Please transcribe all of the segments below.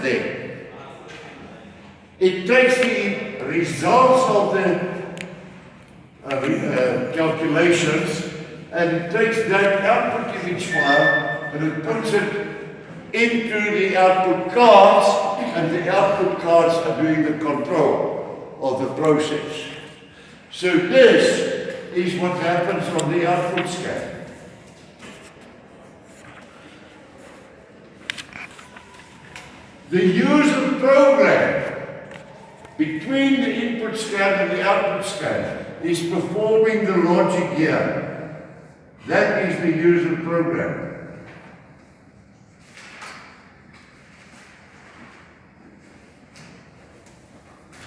there. It takes the results of the calculations, and it takes that output image file and it puts it into the output cards, and the output cards are doing the control of the process. So this is what happens on the output scan. The user program between the input scan and the output scan is performing the logic here. That is the user program.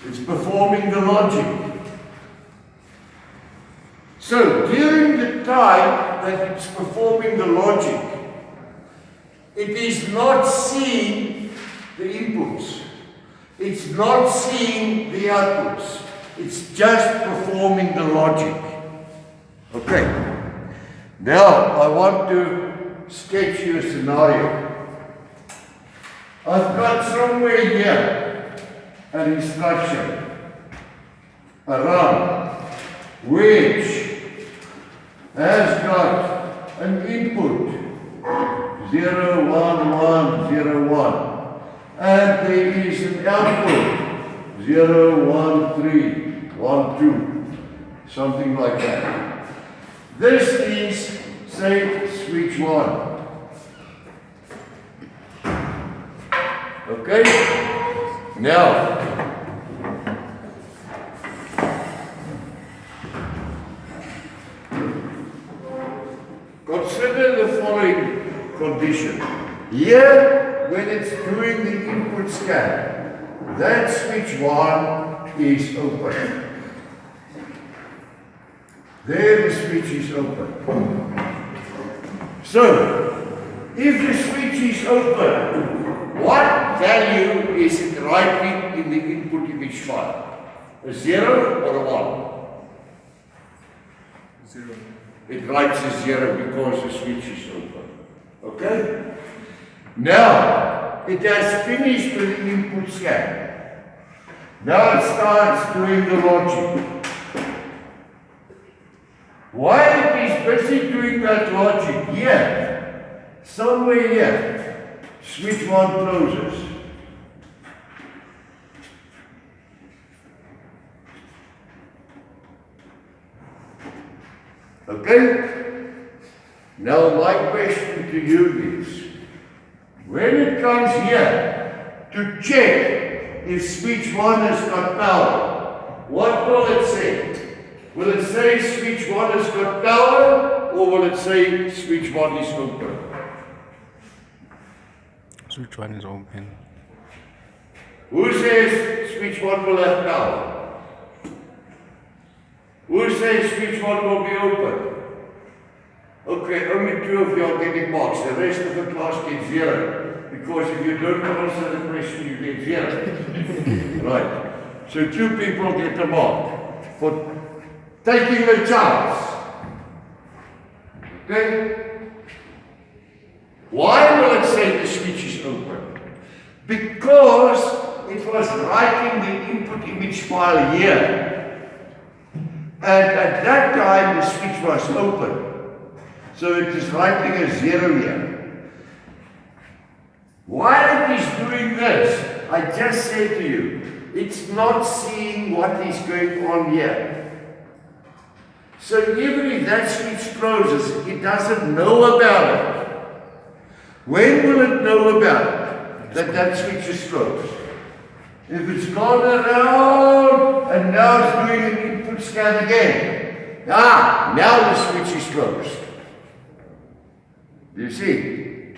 It's performing the logic. So during the time that it's performing the logic, it is not seeing the inputs. It's not seeing the outputs. It's just performing the logic. Okay. Now I want to sketch you a scenario. I've got somewhere here an instruction, a run, which has got an input 0, 1, 1, 0, 1, and there is an output 0, 1, 3, 1, 2, something like that. This is, say, switch 1. Okay? Now, consider the following condition. Here, when it's doing the input scan, that switch 1 is open. There the switch is open. So, if the switch is open, what value is it writing in the input image file? A 0 or a 1? 0. It writes a 0 because the switch is open. Okay? Now, it has finished with the input scan. Now it starts doing the logic. While it is busy doing that logic here, somewhere here, switch 1 closes. Okay? Now my question to you is, when it comes here to check if switch 1 has got power, what will it say? Will it say switch 1 has got power, or will it say switch 1 is open? Switch 1 is open. Who says switch 1 will have power? Who says switch 1 will be open? Okay, only 2 of you are getting marks. The rest of the class gets 0. Because if you don't answer the question, you get 0. Right. So 2 people get a mark for taking the chance. Okay? Why will it say the switch is open? Because it was writing the input image file here. And at that time the switch was open. So it is writing a 0 here. While it is doing this, I just say to you, it's not seeing what is going on here. So even if that switch closes, it doesn't know about it. When will it know about it? That switch is closed. If it's gone around and now it's doing an input scan again. Now the switch is closed. Do you see?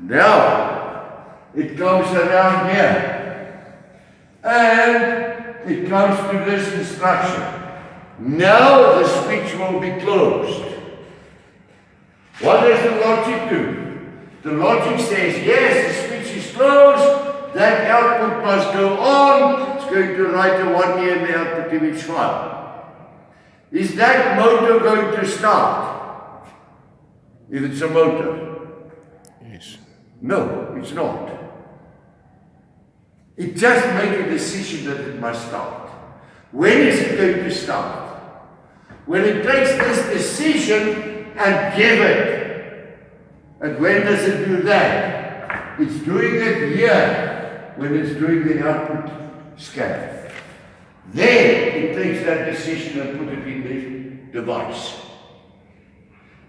Now it comes around here. And it comes to this instruction. Now the switch will be closed. What does the logic do? The logic says, yes, the switch is closed, that output must go on, it's going to write a 1 here in the output image file. Is that motor going to start? If it's a motor? Yes. No, it's not. It just makes a decision that it must start. When is it going to start? When it takes this decision and give it. And when does it do that? It's doing it here, when it's doing the output scan. Then it takes that decision and put it in the device.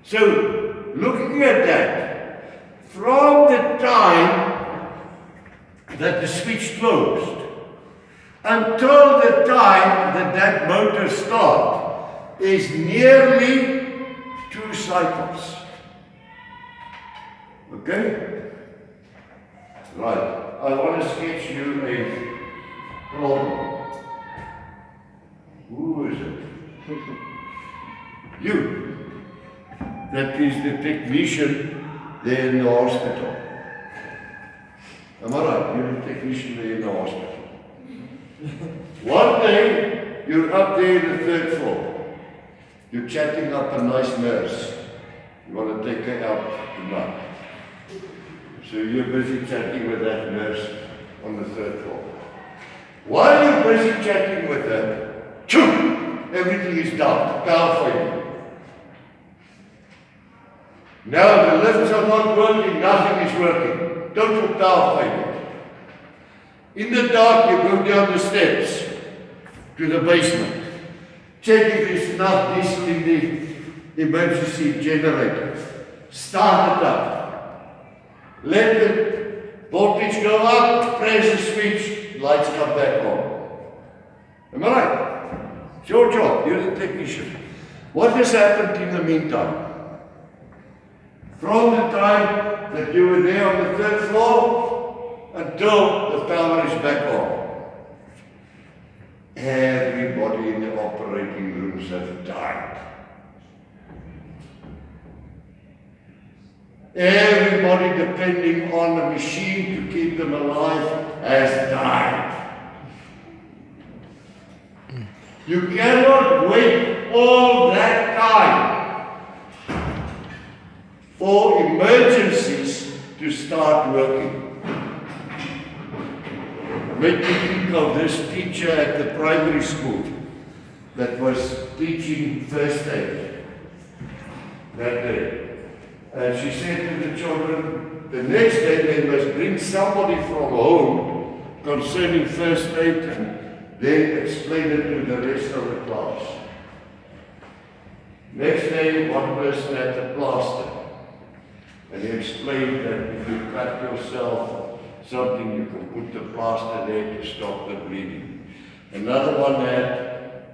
So, looking at that, from the time that the switch closed until the time that that motor starts is nearly 2 cycles. Okay? Right. I want to sketch you a problem. Who is it? You. That is the technician there in the hospital. Am I right? You're the technician there in the hospital. One day, you're up there in the 3rd floor. You're chatting up a nice nurse. You want to take her out tonight. So you're busy chatting with that nurse on the 3rd floor. While you're busy chatting with her, everything is down, power failure. Now the lifts are not working, nothing is working. Total power failure. In the dark, you go down the steps to the basement. Check if there's enough diesel in the emergency generator. Start it up. Let the voltage go up, press the switch, lights come back on. Am I right? It's your job, you're the technician. What has happened in the meantime? From the time that you were there on the 3rd floor until the power is back on. Everybody in the operating rooms have died. Everybody depending on the machine to keep them alive has died. You cannot wait all that time for emergencies to start working. Make me think of this teacher at the primary school that was teaching first aid that day. And she said to the children, the next day they must bring somebody from home concerning first aid and then explain it to the rest of the class. Next day, one person had a plaster. And he explained that if you cut yourself something, you can put the plaster there to stop the bleeding. Another one had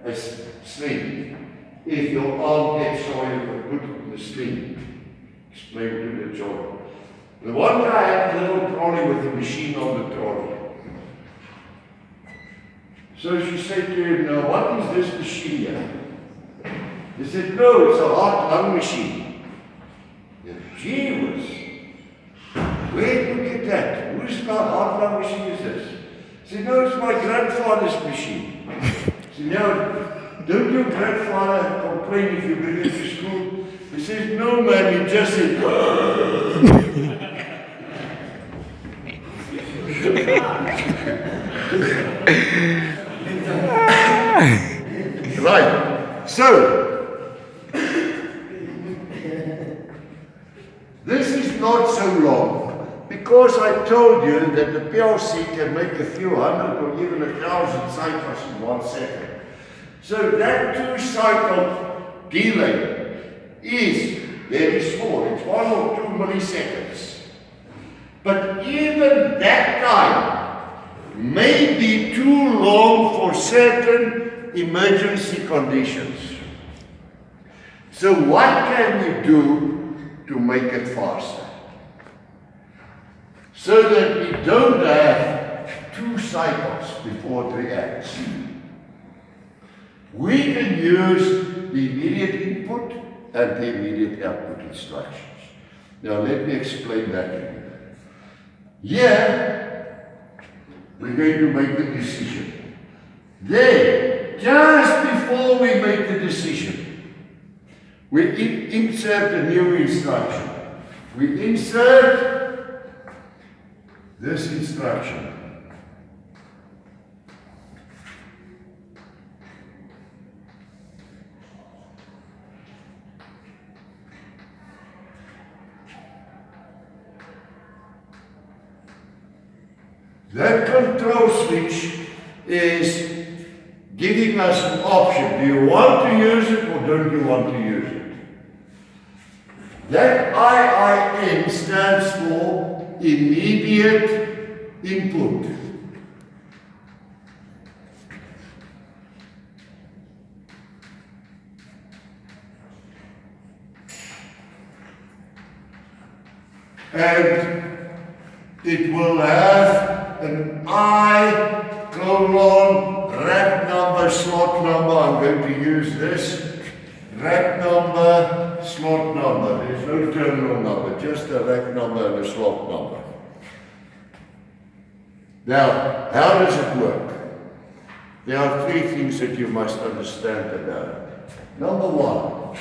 a sling. If your arm gets sore, you can put it in the sling. Explained to the children. The one guy had a little trolley with a machine on the trolley. So she said to him, now what is this machine here? He said, no, it's a heart-lung machine. Gee whiz. Where did you get that? Whose heart-lung machine is this? He said, no, it's my grandfather's machine. He said, no, don't your grandfather complain if you bring it to school? He says, no man, he just said, right. So, this is not so long because I told you that the PLC can make a few hundred or even 1,000 cycles in 1 second. So that 2-cycle delay is very small. It's 1 or 2 milliseconds. But even that time may be too long for certain emergency conditions. So what can we do to make it faster? So that we don't have 2 cycles before it reacts. We can use the immediate input and the immediate output instructions. Now let me explain that to you. Here, we're going to make the decision. Then, just before we make the decision, we insert a new instruction. We insert this instruction. That control switch is giving us an option. Do you want to use it or don't you want to use it? That IIN stands for immediate input. And it will have an I colon rack number, slot number. I'm going to use this rack number, slot number. There's no terminal number, just a rack number and a slot number. Now, how does it work? There are three things that you must understand about it. Number one,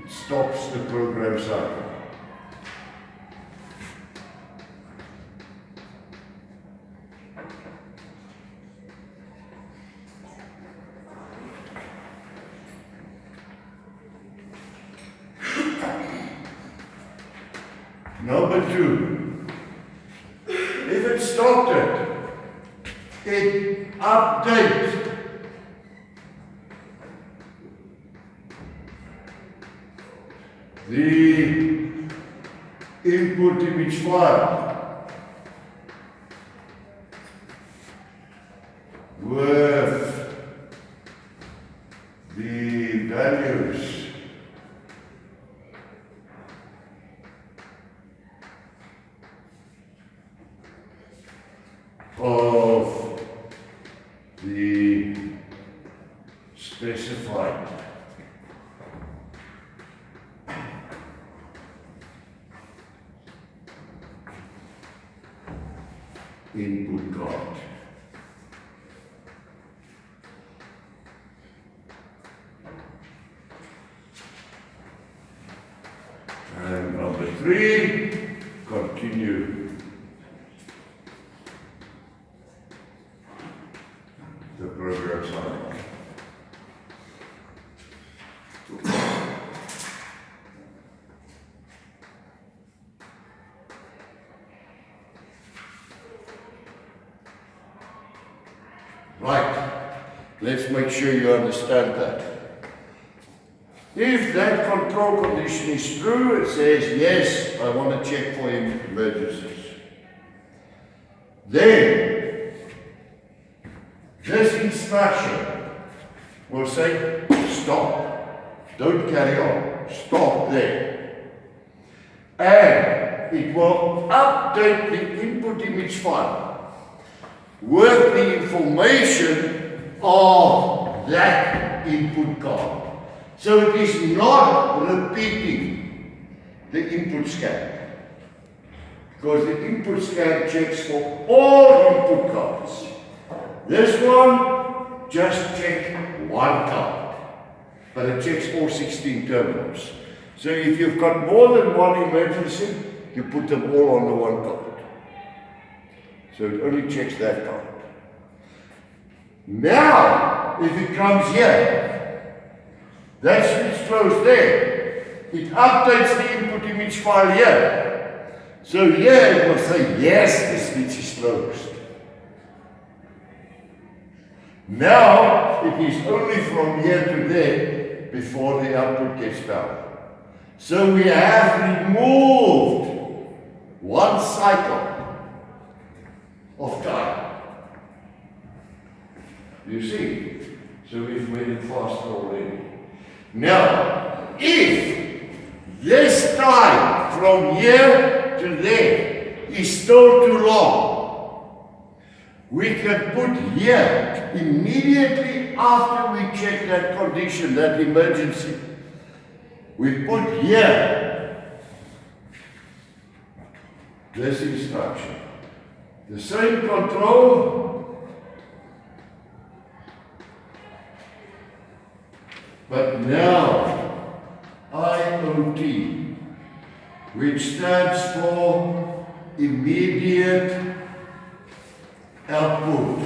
it stops the program cycle. Number two, if it stopped it updates the input image file with the values of the specified input card. And number three, continue the program cycle. Right, let's make sure you understand that. If that control condition is true, it says, yes, I want to check for emergencies. Then, this instruction will say, stop, don't carry on, stop there. And it will update the input image file with the information of that input card. So it is not repeating the input scan, because the input scan checks for all input cards. This one just checks one card, but it checks all 16 terminals. So if you've got more than one emergency, you put them all on the one card. So it only checks that card. Now, if it comes here, that switch closed there. It updates the input image file here. So here it will say, yes, the switch is closed. Now it is only from here to there before the output gets power. So we have removed one cycle of time. You see? So we've made it faster already. Now, if this time from here to there is still too long, we can put here immediately after we check that condition, that emergency. We put here this instruction. The same control, but now IoT, which stands for immediate output.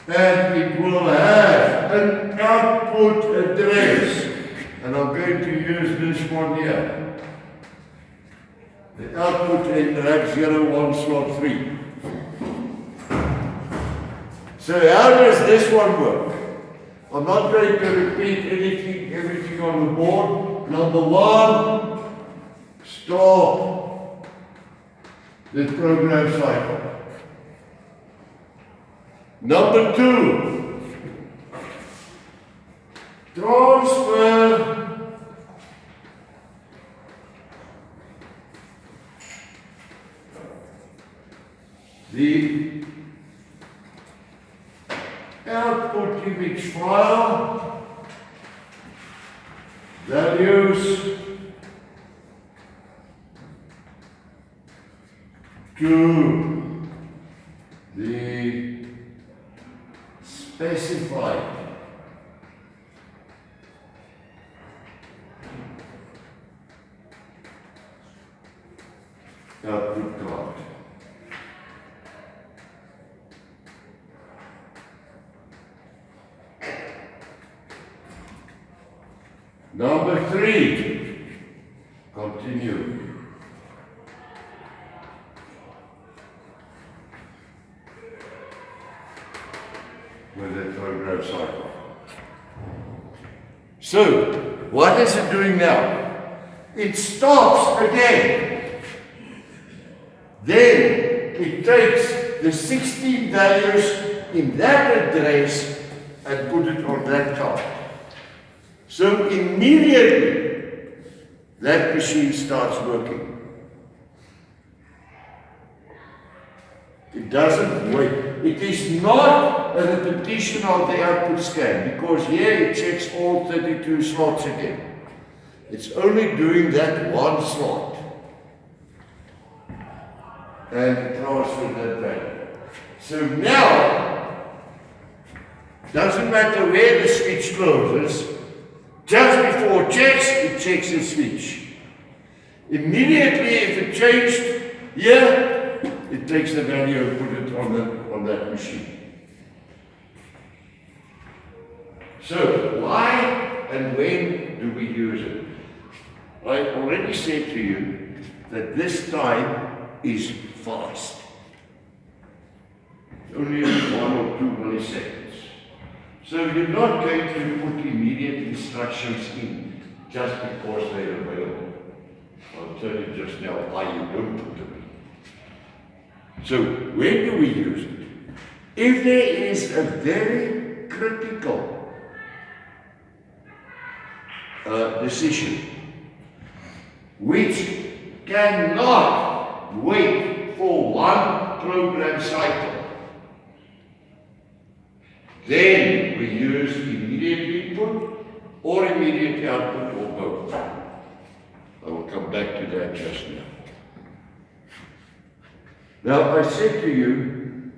And it will have an output address. And I'm going to use this one here. The output in rack 01 slot 3. So how does this one work? I'm not going to repeat everything on the board. Number one, stop the program cycle. Number two, transfer the output image file values to the specified output card. Number three, continue. With the program cycle. So, what is it doing now? It stops again. Then, it takes the 16 values in that address and put it on that card. So, immediately, that machine starts working. It doesn't wait. It is not a repetition of the output scan, because here it checks all 32 slots again. It's only doing that one slot. And it transfers that value. So now, doesn't matter where the switch closes, just before it checks the switch. Immediately, if it changed here, it takes the value and put it on that machine. So, why and when do we use it? I already said to you that this time is fast. Only 1 or 2 milliseconds. So you're not going to put immediate instructions in just because they're available. I'll tell you just now why you don't put them in. So when do we use it? If there is a very critical decision which cannot wait for one program cycle, then we use immediate input or immediate output or both. I will come back to that just now. Now, I said to you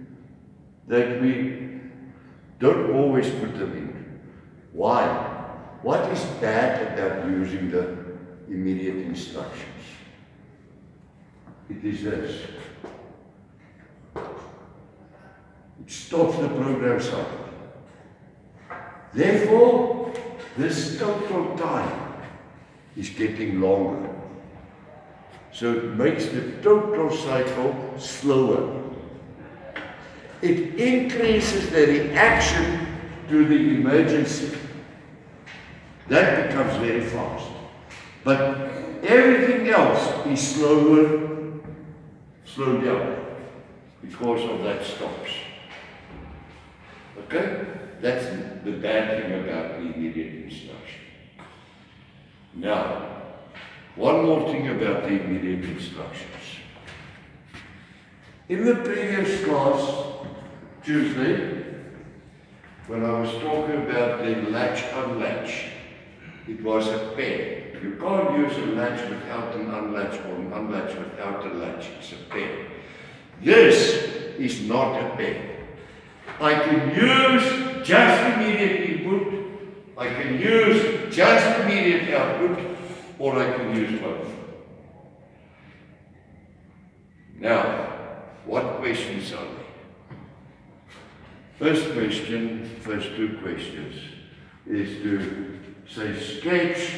that we don't always put them in. Why? What is bad about using the immediate instructions? It is this. It stops the program cycle. Therefore, this total time is getting longer. So it makes the total cycle slower. It increases the reaction to the emergency. That becomes very fast. But everything else is slowed down because of that stops. Okay? That's the bad thing about the immediate instruction. Now, one more thing about the immediate instructions. In the previous class, Tuesday, when I was talking about the latch unlatch, it was a pair. You can't use a latch without an unlatch or an unlatch without a latch. It's a pair. This is not a pair. I can use just immediate input, I can use just immediate output, or I can use both. Now, what questions are there? First question, first two questions, is to say sketch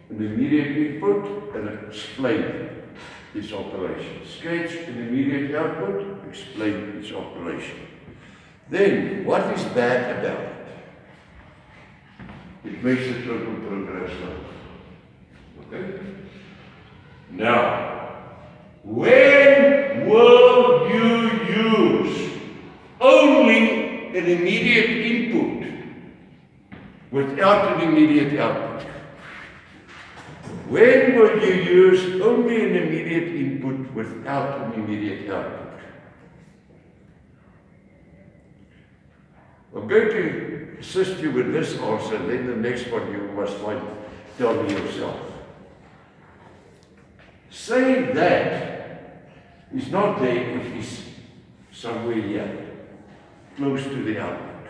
an immediate input and explain its operation. Sketch an immediate output, explain its operation. Then, what is bad about it? It makes the total program slow. Okay? Now, when will you use only an immediate input without an immediate output? When will you use only an immediate input without an immediate output? I'm going to assist you with this answer, then the next one you must tell me yourself. Say that is not there, it is somewhere here, close to the output.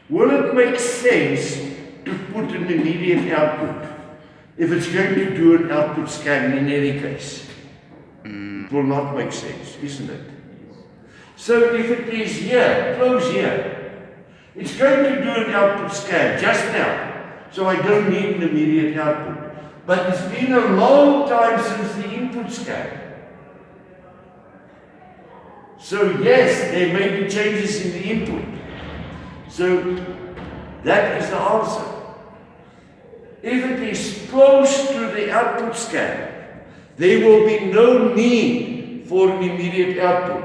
Will it make sense to put an immediate output if it's going to do an output scan in any case? It will not make sense, isn't it? So if it is here, close here, it's going to do an output scan just now, so I don't need an immediate output. But it's been a long time since the input scan. So yes, there may be changes in the input. So that is the answer. If it is close to the output scan, there will be no need for an immediate output.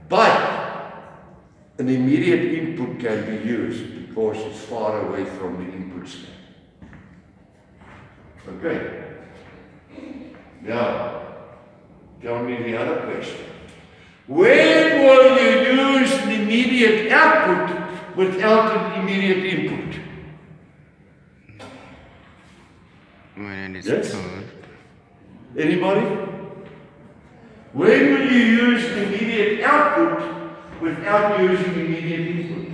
But an immediate input can be used because it's far away from the input scan. Okay. Now, tell me the other question. When will you use an immediate output without an immediate input? When it's Yes? closed. Anybody? When will you use an immediate output without using immediate input?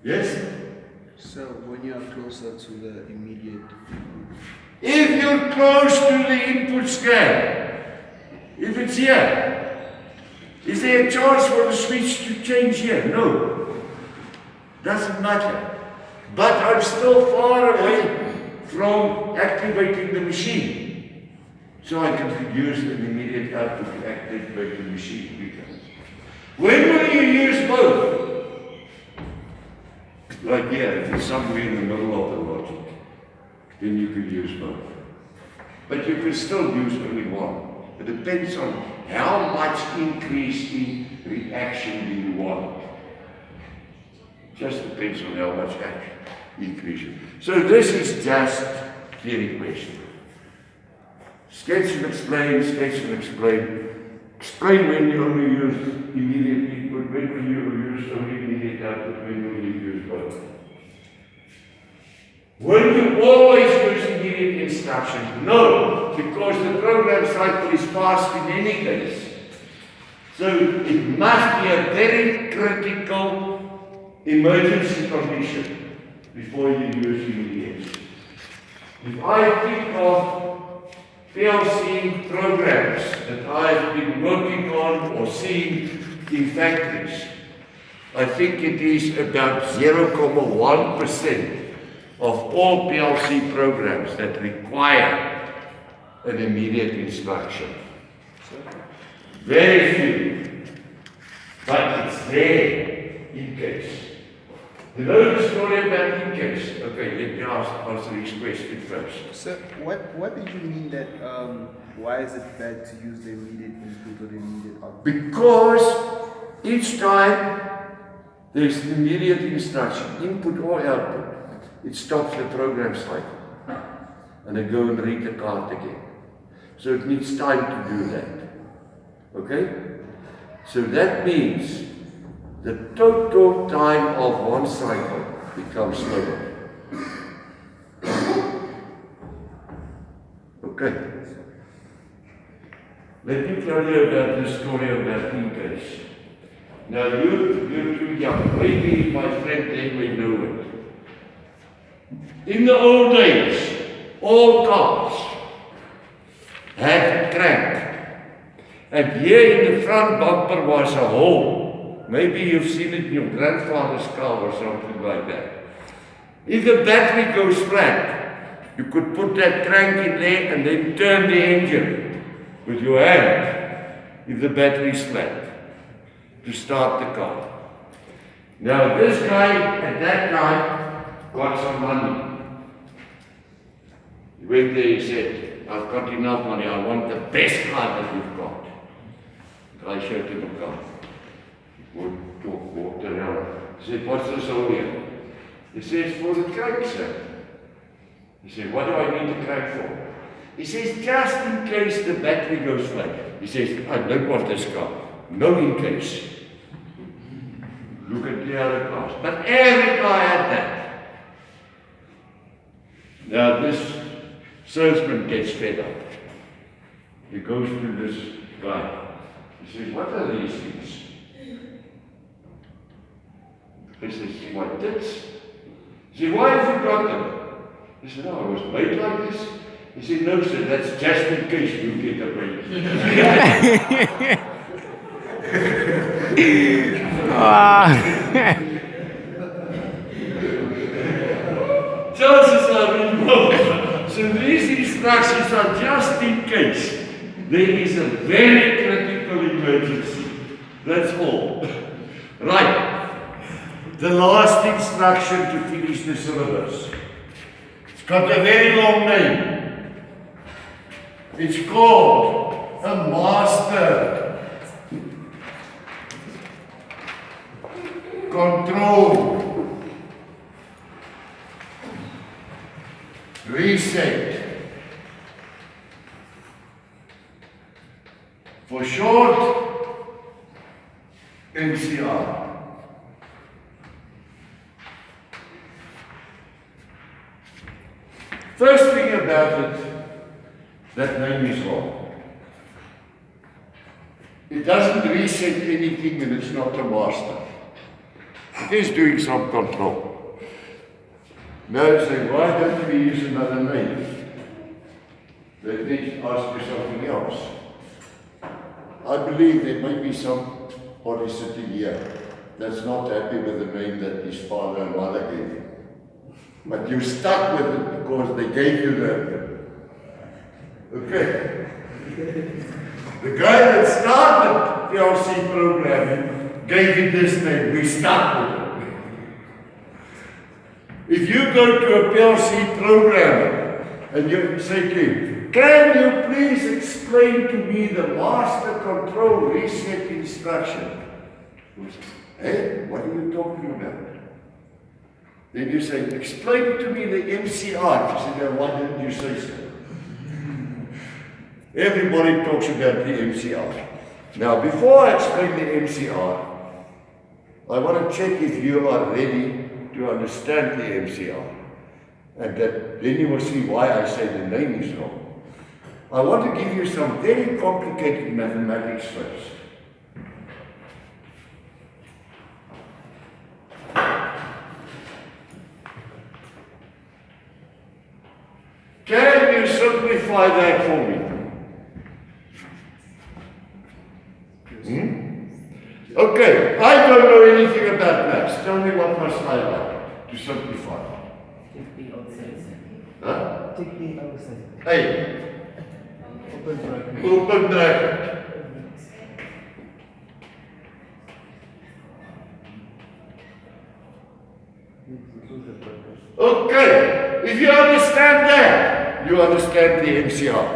Yes? So when you are closer to the immediate input. If you're close to the input scan, if it's here, is there a chance for the switch to change here? No. Doesn't matter. But I'm still far away from activating the machine. So I can use an immediate output to activate the machine quicker. When will you use both? Like here, if it's somewhere in the middle of the logic, then you could use both. But you can still use only one. It depends on how much increase in reaction do you want. Just depends on how much increase. So this is just theory question. Sketch and explain, sketch and explain. Explain when you only use immediate input, when will you use only immediate output, when will you use both. Will you always use immediate instructions? No, because the program cycle is passed in any case. So it must be a very critical emergency condition before you use immediate. If I think of PLC programs that I've been working on or seen in factories, I think it is about 0.1% of all PLC programs that require an immediate instruction. Very few, but it's there in case. You know the story about in case? Okay, let me answer this question first. So what did you mean that why is it bad to use the immediate input or the immediate output? Because each time there's an immediate instruction, input or output, it stops the program cycle. And I go and read the card again. So it needs time to do that. Okay? So that means the total time of one cycle becomes slower. Okay. Let me tell you about the story about in case. Now you're too young. Maybe my friend they may know it. In the old days, all cars had a crank. And here in the front bumper was a hole. Maybe you've seen it in your grandfather's car or something like that. If the battery goes flat, you could put that crank in there and then turn the engine with your hand if the battery is flat to start the car. Now this guy at that time got some money. He went there, he said, I've got enough money, I want the best car that you've got. The guy showed him a car. He walked around. He said, what's this over here? He says, for the crank, sir. He said, what do I need the crank for? He says, just in case the battery goes flat. He says, I don't want this car. No in case. Look at the other cars. But every car had that. Now this salesman gets fed up. He goes to this guy. He says, what are these things? He says, what tits? He said, why have you got them? He said, no, I was made like this. He said, no, sir, that's just in case you get a break. Chances are remote. So these instructions are just in case there is a very critical emergency. That's all. Right. The last instruction to finish the syllabus. It's got a very long name. It's called a master control reset. For short, MCR. First thing about it, that name is wrong. It doesn't reset anything and it's not a master. It is doing some control. Now say, why don't we use another name? They need to ask you something else. I believe there may be somebody sitting here that's not happy with the name that his father and mother gave him. But you stuck with it because they gave you the... Okay. The guy that started PLC programming gave him this name. We stuck with it. If you go to a PLC programmer and you say to him, can you please explain to me the master control reset instruction? Hey, what are you talking about? Then you say, explain to me the MCR. She said, well, why didn't you say so? Everybody talks about the MCR. Now, before I explain the MCR, I want to check if you are ready to understand the MCR. And that then you will see why I say the name is wrong. I want to give you some very complicated mathematics first. Can you simplify that for me? Okay, I don't know anything about maths. Tell me what must I like to simplify? Huh? Hey. Open bracket. Okay, if you understand that, you understand the MCR.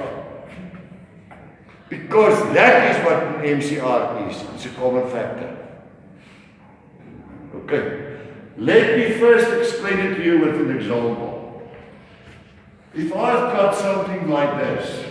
Because that is what an MCR is. It's a common factor. Okay. Let me first explain it to you with an example. If I've got something like this,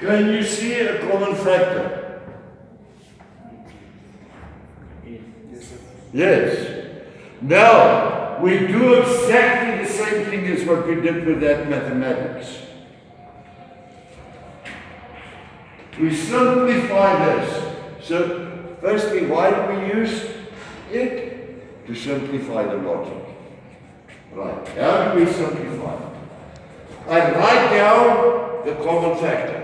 Can you see a common factor? Yes, sir. Yes. Now, we do exactly the same thing as what we did with that mathematics. We simplify this. So, firstly, why do we use it? To simplify the logic. Right. How do we simplify? I write down the common factor.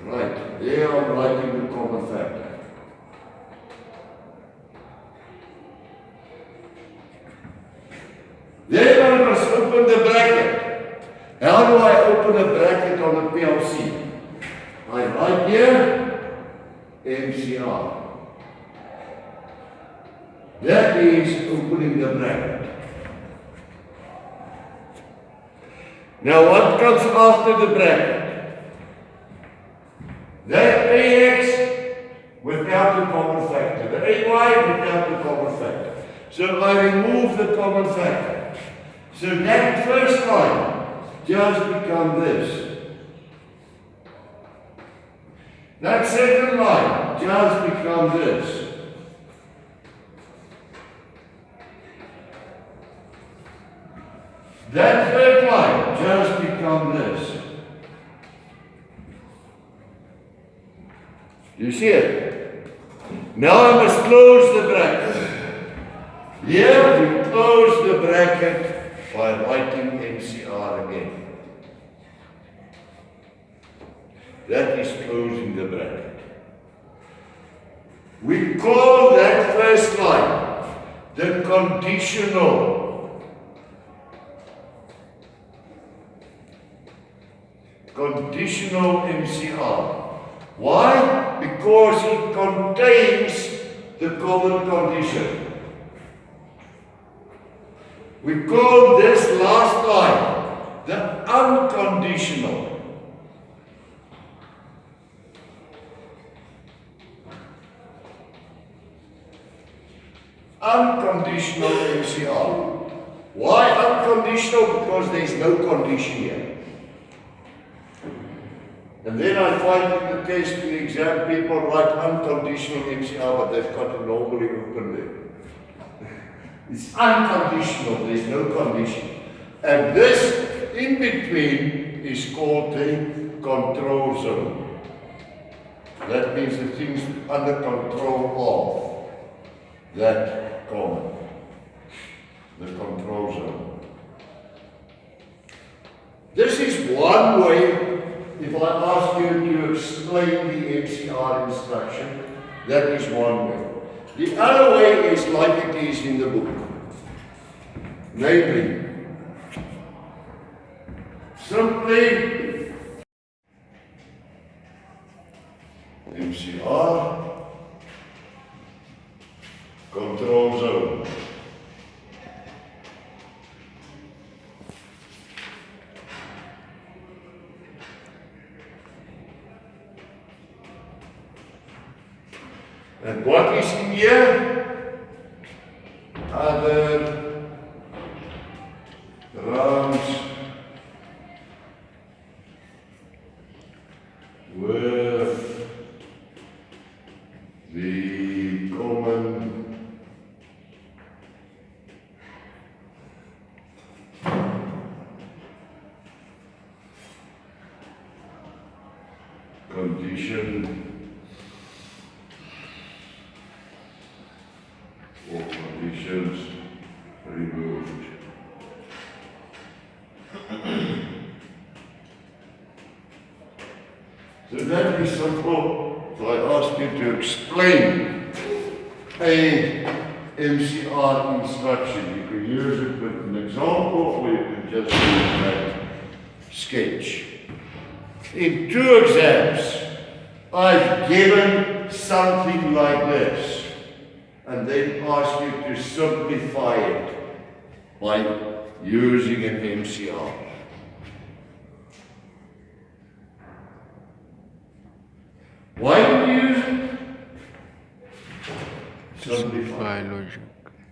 Right. There I'm writing the common factor. Then I must open the bracket. How do I open a bracket on a PLC? I write here, MCR. That is opening the bracket. Now what comes after the bracket? That AX without the common factor. The AY without the common factor. So I remove the common factor. So that first line just becomes this. That second line just becomes this. That third line just becomes this. You see it? Now I must close the bracket. Here we close the bracket by writing MCR again. That is closing the bracket. We call that first line the conditional. Conditional MCR. Why? Because it contains the common condition. We call this last line the unconditional. Unconditional MCR. Why unconditional? Because there is no condition here. And then I find in the test, in the exam, people write unconditional MCR, but they've got to normally open there. It's unconditional, there's no condition. And this in between is called the control zone. That means the things under control of that comma, the control zone. This is one way. If I ask you to explain the MCR instruction, that is one way. The other way is like it is in the book. Namely, simply MCR, control zone. And what is in here? Other rounds with the common condition or conditions removed. So that is simple. So I ask you to explain a MCR instruction. You can use it with an example or you can just use that sketch. In 2 exams, I've given something like this. And then ask you to simplify it by using an MCR. Why do you use it? Simplify logic.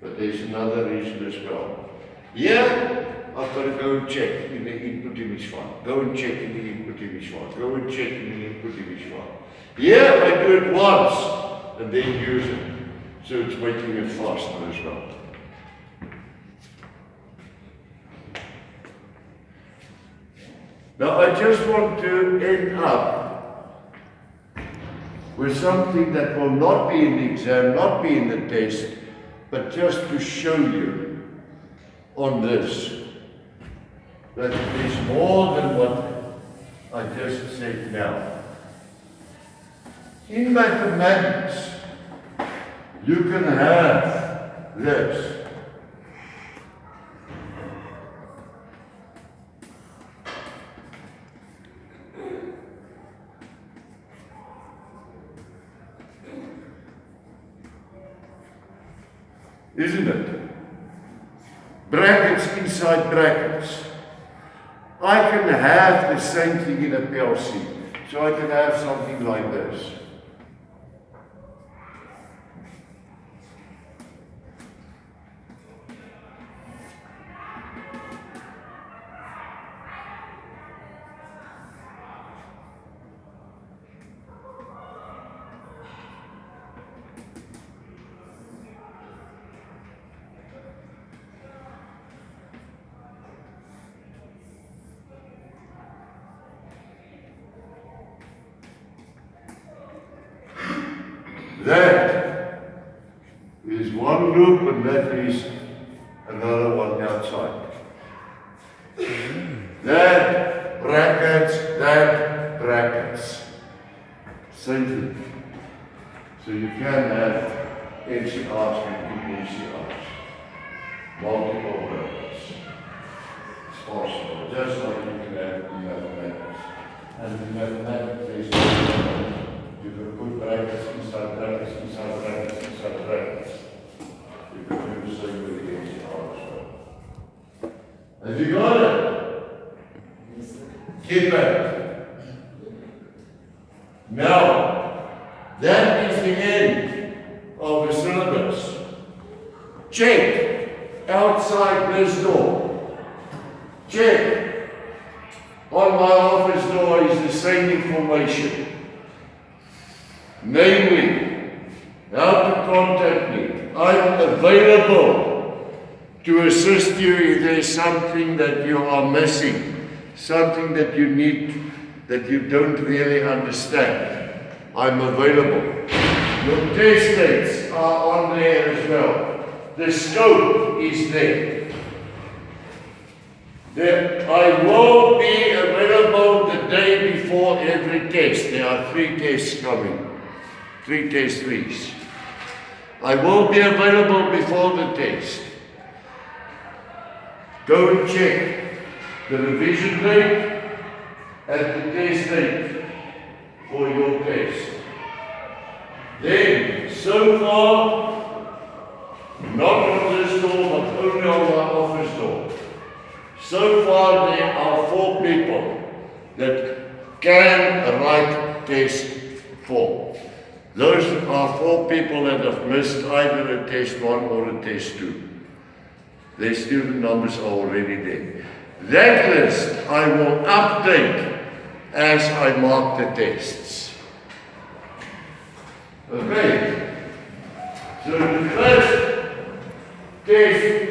But there's another reason as well. Here, I've got to go and check in the input image file. Go and check in the input image file. Go and check in the input image file. Here, I do it once and then use it. So it's making it faster as well. Now, I just want to end up with something that will not be in the exam, not be in the test, but just to show you on this that it is more than what I just said now. In mathematics, you can have this. Isn't it? Brackets inside brackets. I can have the same thing in a PLC. So I can have something like this. That is one loop and that is another one outside. That brackets. Same thing. So you can have NCRs within NCRs. Multiple brackets. It's possible, just like you can have in mathematics. And in mathematics, you can put brackets inside brackets, inside brackets, inside brackets. You can do the same with the NCR as well. Have you got it? Keep it. Now, that is the end of the syllabus. Check outside this door. Check on my office door is the same information. Namely, how to contact me. I'm available to assist you if there's something that you are missing, something that you need, that you don't really understand. I'm available. Your test dates are on there as well. The scope is there. I will be available the day before every test. There are 3 tests coming. 3 test 3s. I will be available before the test. Go and check the revision date and the test date for your test. Then, so far, not on this door, but only on my office door. So far, there are 4 people that can write test 4. Those are 4 people that have missed either a test 1 or a test 2. Their student numbers are already there. That list I will update as I mark the tests. Okay. So the first test